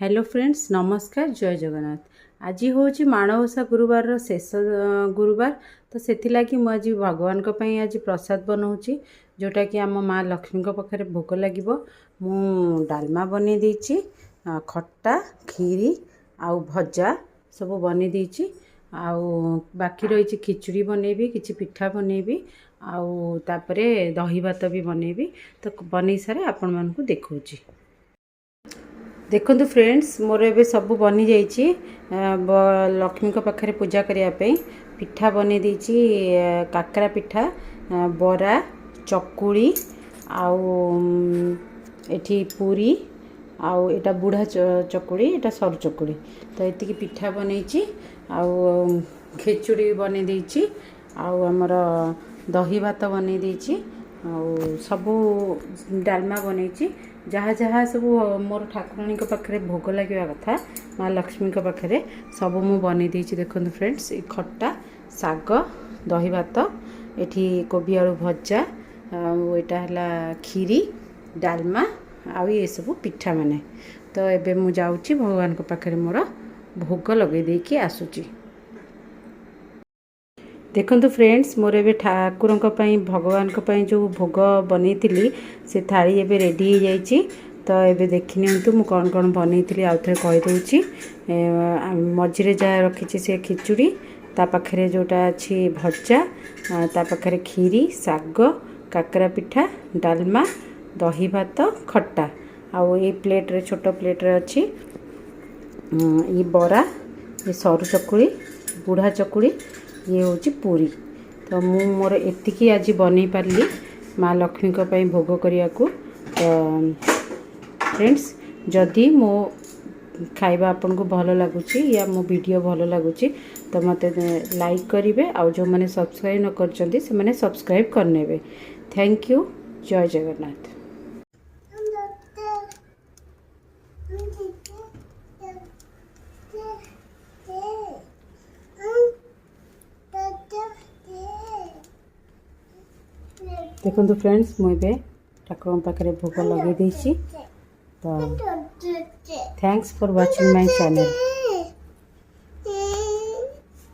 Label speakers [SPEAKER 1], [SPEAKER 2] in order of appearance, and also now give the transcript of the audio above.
[SPEAKER 1] Hello friends नमस्कार जय जगन्नाथ। आज हूँ माणवसा गुरुवार शेष गुरुवार तो से मुझे भगवान आज प्रसाद बनाऊँगी जोटा कि आम माँ लक्ष्मी पाखे भोग लगे। मु डालमा बनी देची खट्टा खीरी आउ भजा सब बनी देची आउ बाकी रही खिचड़ी बनैबी किसी पिठा बनैबी आउ तापरे दही भात भी बनैबी। तो बनै सारे आपण मानकु देखौची। देखो फ्रेंड्स मोर ए सब बनी जाइए लक्ष्मी पाखे पूजा करने पिठा बनी देची काकरा पिठा बरा चकुड़ी आउ एठी पूरी आउ एटा बुढ़ा चकुड़ी एटा सर चकुड़ी तो ये पिठा बनई आउ खिचुड़ी बनी देची आउ आमर दही भात बनी देची आउ सबू डालमा बनई जहाँ जहाँ सब मोर ठाकुराणी पाखे भोग लगे कथा माँ लक्ष्मी पाखे सब मु बनी देची। देखो फ्रेंड्स ये खट्टा साग दही भात एठी कोबी आलू भजा एटा हला खीरी डालमा आउ ये सब पिठा माने। तो एबे मु जाउची भगवान पाखे मोर भोग लगे देकी आसुची। देखो फ्रेंड्स मोर ए ठाकुर भगवान जो भोग बनी से थाली एबे रेडी हो जाइए। तो ये देखी नियंतु मु कौन कौन बनी आउ थे कहीदे मझे जहाँ रखी से खिचुड़ी ता पाखे जोटा अच्छी भजा ता पाखे खीरी साग काकरा पिठा डालमा दही भात खट्टा आउ ये प्लेट रे छोट प्लेट रे अच्छी ये बरा ये सरू चकुड़ी बुढ़ा चकुड़ी ये हूँ पूरी। तो मु मोर एतिकी आज बनी पारली माँ लक्ष्मी को भोग करिया को। तो फ्रेंड्स जदि मो खाइबा आपन को भल लगुच या मो वीडियो भल लगुच तो मते लाइक करेंगे आउ जो मैंने सब्सक्राइब न करचंती से मैंने सब्सक्राइब करनेबे। थैंक यू जय जगन्नाथ। देखो फ्रेंड्स मुझे ठाकुर पाखे भोग लगे देसी। तो thanks for watching my channel.